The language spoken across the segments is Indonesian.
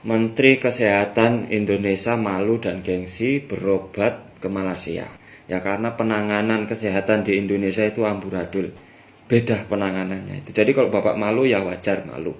Menteri Kesehatan Indonesia malu dan gengsi berobat ke Malaysia. Ya karena penanganan kesehatan di Indonesia itu amburadul. Beda penanganannya itu. Jadi kalau Bapak malu ya wajar malu.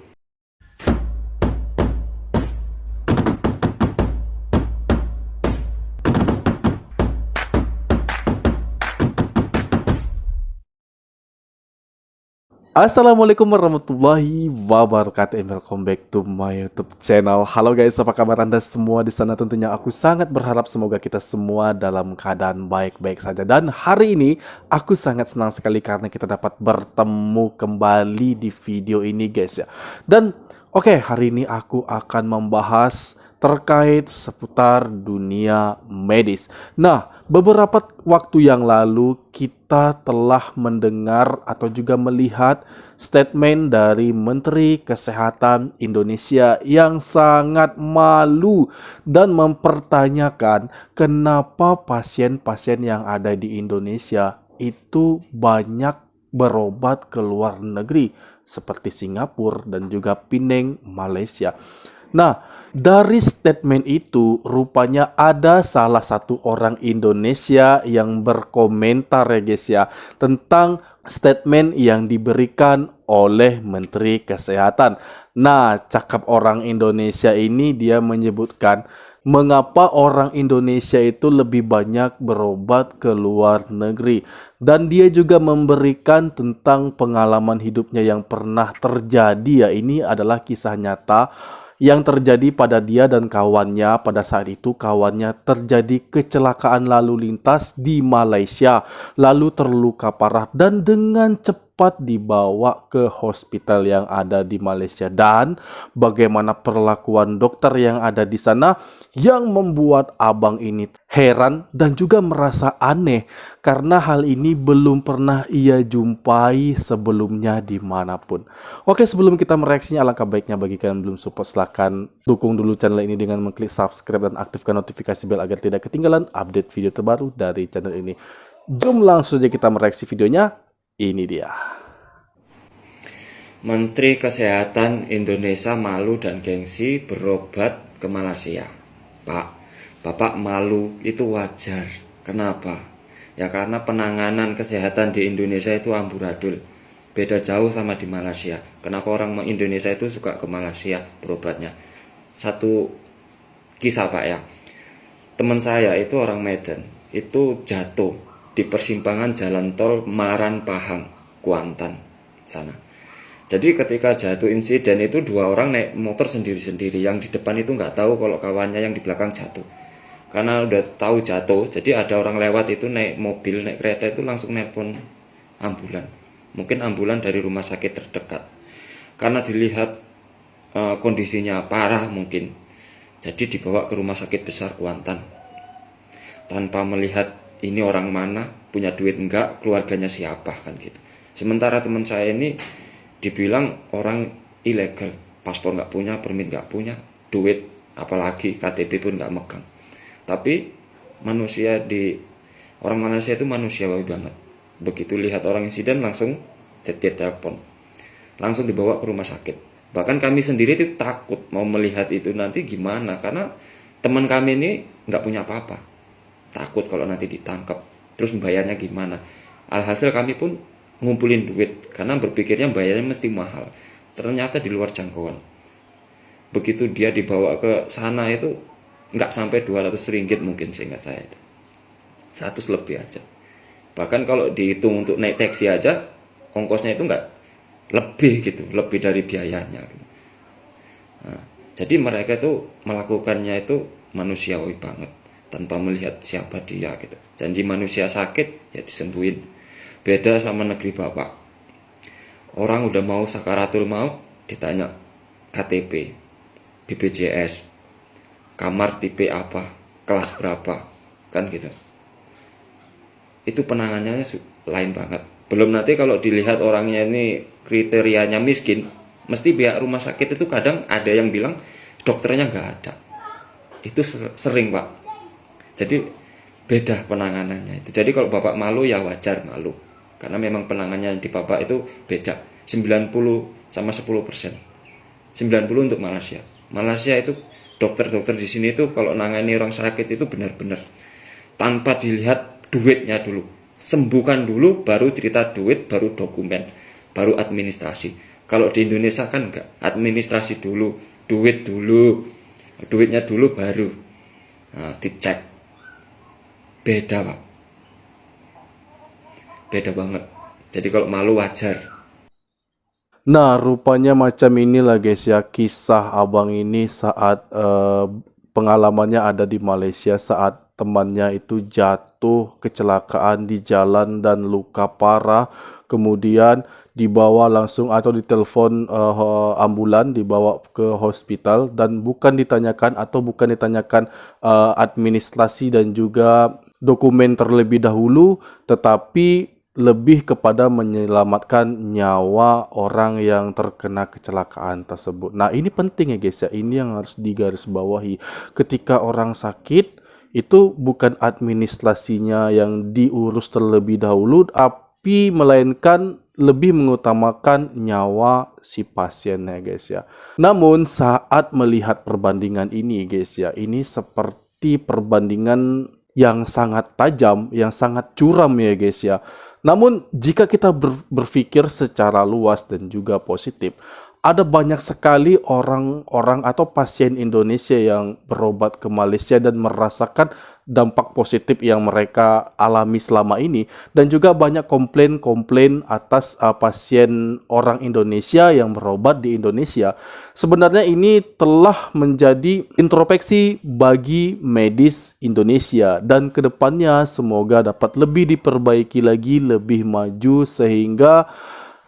Assalamualaikum warahmatullahi wabarakatuh and welcome back to my YouTube channel. Halo guys, apa kabar Anda semua di sana? Tentunya aku sangat berharap semoga kita semua dalam keadaan baik-baik saja. Dan hari ini aku sangat senang sekali karena kita dapat bertemu kembali di video ini guys ya. Dan oke, hari ini aku akan membahas terkait seputar dunia medis. Nah, beberapa waktu yang lalu kita telah mendengar atau juga melihat statement dari Menteri Kesehatan Indonesia yang sangat malu dan mempertanyakan kenapa pasien-pasien yang ada di Indonesia itu banyak berobat ke luar negeri seperti Singapura dan juga Penang, Malaysia. Nah, dari statement itu rupanya ada salah satu orang Indonesia yang berkomentar ya guys ya tentang statement yang diberikan oleh Menteri Kesehatan. Nah, cakap orang Indonesia ini dia menyebutkan mengapa orang Indonesia itu lebih banyak berobat ke luar negeri. Dan dia juga memberikan tentang pengalaman hidupnya yang pernah terjadi ya. Ini adalah kisah nyata yang terjadi pada dia dan kawannya. Pada saat itu kawannya terjadi kecelakaan lalu lintas di Malaysia, lalu terluka parah dan dengan cepat dibawa ke hospital yang ada di Malaysia. Dan bagaimana perlakuan dokter yang ada di sana yang membuat abang ini heran dan juga merasa aneh karena hal ini belum pernah ia jumpai sebelumnya dimanapun. Oke, sebelum kita mereaksinya, alangkah baiknya bagi kalian belum support, silahkan dukung dulu channel ini dengan mengklik subscribe dan aktifkan notifikasi bel agar tidak ketinggalan update video terbaru dari channel ini. Jom langsung saja kita mereaksi videonya. Ini dia. Menteri Kesehatan Indonesia malu dan gengsi berobat ke Malaysia. Pak, Bapak malu itu wajar. Kenapa? Ya karena penanganan kesehatan di Indonesia itu amburadul. Beda jauh sama di Malaysia. Kenapa orang Indonesia itu suka ke Malaysia berobatnya? Satu kisah Pak ya. Teman saya itu orang Medan. Itu jatuh di persimpangan jalan tol Maran Pahang, Kuantan sana. Jadi ketika jatuh insiden itu dua orang naik motor sendiri-sendiri. Yang di depan itu nggak tahu kalau kawannya yang di belakang jatuh. Karena udah tahu jatuh, jadi ada orang lewat itu naik mobil, naik kereta itu langsung nelpon ambulan. Mungkin ambulan dari rumah sakit terdekat. Karena dilihat kondisinya parah mungkin. Jadi dibawa ke rumah sakit besar Kuantan. Tanpa melihat ini orang mana, punya duit enggak, keluarganya siapa kan gitu. Sementara teman saya ini dibilang orang ilegal, paspor nggak punya, permit nggak punya, duit apalagi KTP pun nggak megang. Tapi manusia orang Malaysia itu manusiawi banget. Begitu lihat orang insiden langsung dia telepon, langsung dibawa ke rumah sakit. Bahkan kami sendiri itu takut mau melihat itu nanti gimana, karena teman kami ini nggak punya apa-apa. Takut kalau nanti ditangkap, terus bayarnya gimana. Alhasil kami pun ngumpulin duit karena berpikirnya bayarnya mesti mahal. Ternyata di luar jangkauan. Begitu dia dibawa ke sana itu nggak sampai 200 ringgit mungkin seingat saya itu. 100 lebih aja. Bahkan kalau dihitung untuk naik taksi aja ongkosnya itu nggak lebih gitu, lebih dari biayanya gitu. Nah, jadi mereka itu melakukannya itu manusiawi banget tanpa melihat siapa dia gitu. Janji manusia sakit ya disembuhin. Beda sama negeri Bapak. Orang udah mau sakaratul maut ditanya KTP, BPJS, kamar tipe apa, kelas berapa, kan gitu. Itu penanganannya lain banget. Belum nanti kalau dilihat orangnya ini kriterianya miskin, mesti pihak rumah sakit itu kadang ada yang bilang dokternya nggak ada. Itu sering Pak. Jadi beda penanganannya itu. Jadi kalau Bapak malu ya wajar malu. Karena memang penanganannya di Bapak itu beda. 90 sama 10%. 90 untuk Malaysia. Malaysia itu dokter-dokter di sini itu kalau nangani orang sakit itu benar-benar tanpa dilihat duitnya dulu. Sembuhkan dulu, baru cerita duit, baru dokumen, baru administrasi. Kalau di Indonesia kan enggak, administrasi dulu, duit dulu, duitnya dulu baru dicek. Beda Pak, beda banget. Jadi kalau malu wajar. Nah, rupanya macam inilah guys ya kisah abang ini saat pengalamannya ada di Malaysia saat temannya itu jatuh kecelakaan di jalan dan luka parah. Kemudian dibawa langsung atau ditelepon ambulan, dibawa ke hospital dan bukan ditanyakan administrasi dan juga dokumen terlebih dahulu, tetapi lebih kepada menyelamatkan nyawa orang yang terkena kecelakaan tersebut. Nah, ini penting ya guys ya, ini yang harus digarisbawahi. Ketika orang sakit, itu bukan administrasinya yang diurus terlebih dahulu, tapi melainkan lebih mengutamakan nyawa si pasiennya guys ya. Namun saat melihat perbandingan ini guys ya, ini seperti perbandingan yang sangat tajam, yang sangat curam ya guys ya. Namun jika kita berpikir secara luas dan juga positif, ada banyak sekali orang-orang atau pasien Indonesia yang berobat ke Malaysia dan merasakan dampak positif yang mereka alami selama ini, dan juga banyak komplain-komplain atas pasien orang Indonesia yang berobat di Indonesia. Sebenarnya ini telah menjadi introspeksi bagi medis Indonesia, dan kedepannya semoga dapat lebih diperbaiki lagi, lebih maju, sehingga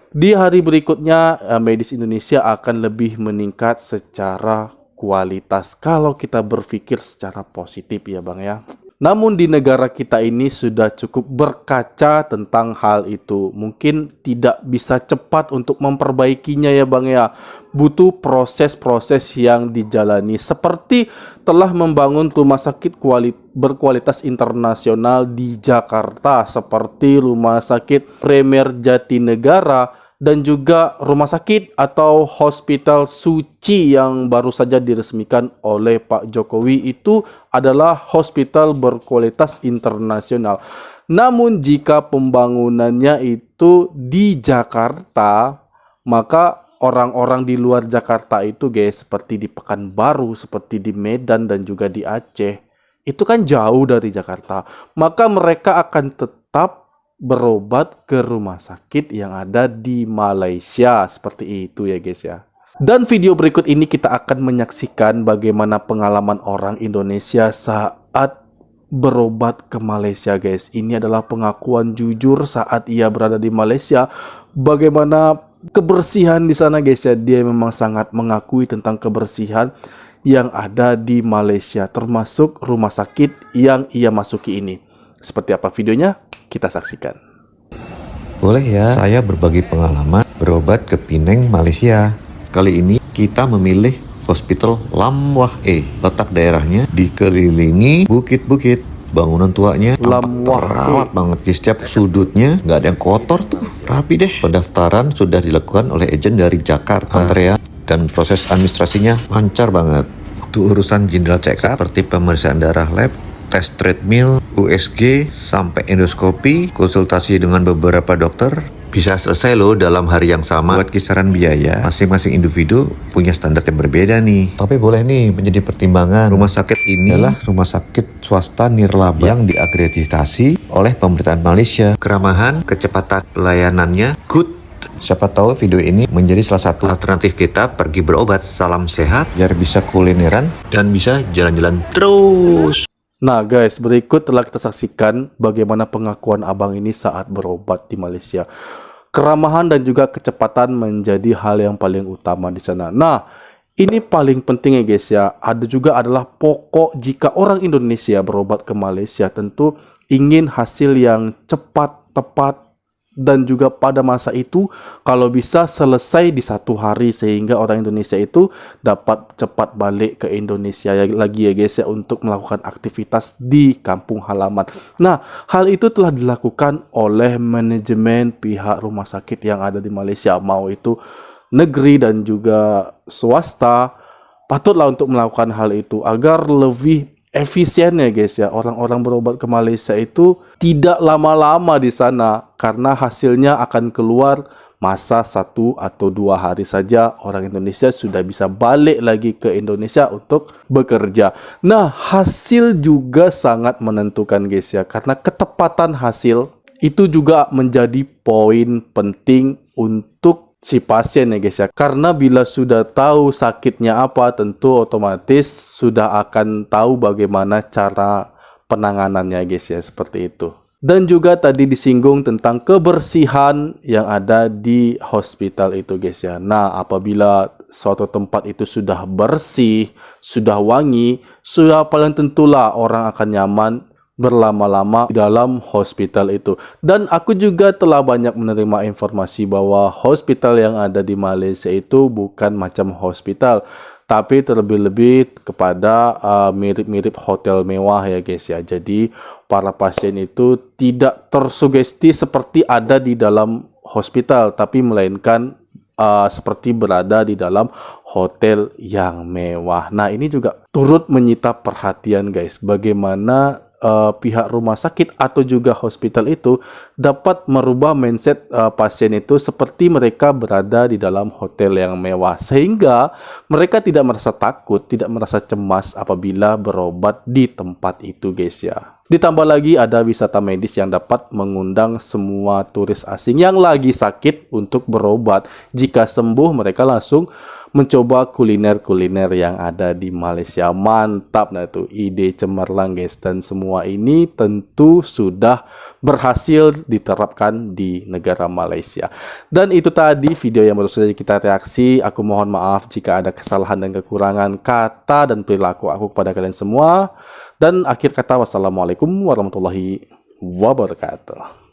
di hari berikutnya medis Indonesia akan lebih meningkat secara kualitas kalau kita berpikir secara positif ya Bang ya. Namun di negara kita ini sudah cukup berkaca tentang hal itu. Mungkin tidak bisa cepat untuk memperbaikinya ya Bang ya. Butuh proses-proses yang dijalani. Seperti telah membangun rumah sakit berkualitas internasional di Jakarta, seperti Rumah Sakit Premier Jatinegara, dan juga rumah sakit atau Hospital Suci yang baru saja diresmikan oleh Pak Jokowi, itu adalah hospital berkualitas internasional. Namun jika pembangunannya itu di Jakarta, maka orang-orang di luar Jakarta itu guys, seperti di Pekanbaru, seperti di Medan dan juga di Aceh, itu kan jauh dari Jakarta. Maka mereka akan tetap berobat ke rumah sakit yang ada di Malaysia, seperti itu ya guys ya. Dan video berikut ini kita akan menyaksikan bagaimana pengalaman orang Indonesia saat berobat ke Malaysia guys. Ini adalah pengakuan jujur saat ia berada di Malaysia, bagaimana kebersihan di sana guys ya. Dia memang sangat mengakui tentang kebersihan yang ada di Malaysia, termasuk rumah sakit yang ia masuki ini. Seperti apa videonya? Kita saksikan. Boleh ya, saya berbagi pengalaman berobat ke Penang, Malaysia. Kali ini kita memilih Hospital Lam Wah E. Letak daerahnya dikelilingi bukit-bukit. Bangunan tuanya terawat banget, di setiap sudutnya nggak ada yang kotor tuh, rapi deh. Pendaftaran sudah dilakukan oleh agen dari Jakarta, antrean dan proses administrasinya lancar banget. Untuk urusan general check up seperti pemeriksaan darah lab, tes treadmill, USG, sampai endoskopi, konsultasi dengan beberapa dokter, bisa selesai loh dalam hari yang sama. Buat kisaran biaya, masing-masing individu punya standar yang berbeda nih. Tapi boleh nih menjadi pertimbangan, rumah sakit ini adalah rumah sakit swasta nirlaba yang diakreditasi oleh pemerintahan Malaysia. Keramahan, kecepatan pelayanannya good. Siapa tahu video ini menjadi salah satu alternatif kita pergi berobat. Salam sehat, biar bisa kulineran dan bisa jalan-jalan terus. Nah guys, berikut telah kita saksikan bagaimana pengakuan abang ini saat berobat di Malaysia. Keramahan dan juga kecepatan menjadi hal yang paling utama di sana. Nah, ini paling penting ya guys ya. Ada juga adalah pokok jika orang Indonesia berobat ke Malaysia, tentu ingin hasil yang cepat, tepat, dan juga pada masa itu kalau bisa selesai di 1 hari, sehingga orang Indonesia itu dapat cepat balik ke Indonesia lagi ya guys ya, untuk melakukan aktivitas di kampung halaman. Nah, hal itu telah dilakukan oleh manajemen pihak rumah sakit yang ada di Malaysia, mau itu negeri dan juga swasta. patutlah untuk melakukan hal itu agar lebih efisien ya guys ya. Orang-orang berobat ke Malaysia itu tidak lama-lama di sana karena hasilnya akan keluar masa 1 atau 2 hari saja. Orang Indonesia sudah bisa balik lagi ke Indonesia untuk bekerja. Nah, hasil juga sangat menentukan guys ya, karena ketepatan hasil itu juga menjadi poin penting untuk si pasien ya guys ya. Karena bila sudah tahu sakitnya apa, tentu otomatis sudah akan tahu bagaimana cara penanganannya guys ya, seperti itu. Dan juga tadi disinggung tentang kebersihan yang ada di hospital itu guys ya. Nah, apabila suatu tempat itu sudah bersih, sudah wangi, sudah paling tentulah orang akan nyaman berlama-lama di dalam hospital itu. Dan aku juga telah banyak menerima informasi bahwa hospital yang ada di Malaysia itu bukan macam hospital, tapi terlebih-lebih kepada mirip-mirip hotel mewah ya guys ya. Jadi para pasien itu tidak tersugesti seperti ada di dalam hospital, tapi melainkan seperti berada di dalam hotel yang mewah. Nah, ini juga turut menyita perhatian guys, bagaimana pihak rumah sakit atau juga hospital itu dapat merubah mindset pasien itu seperti mereka berada di dalam hotel yang mewah, sehingga mereka tidak merasa takut, tidak merasa cemas apabila berobat di tempat itu guys ya. Ditambah lagi ada wisata medis yang dapat mengundang semua turis asing yang lagi sakit untuk berobat. Jika sembuh, mereka langsung mencoba kuliner-kuliner yang ada di Malaysia. Mantap, nah itu ide cemerlang guys. Dan semua ini tentu sudah berhasil diterapkan di negara Malaysia. Dan itu tadi video yang baru saja kita reaksi. Aku mohon maaf jika ada kesalahan dan kekurangan kata dan perilaku aku kepada kalian semua. Dan akhir kata, wassalamualaikum warahmatullahi wabarakatuh.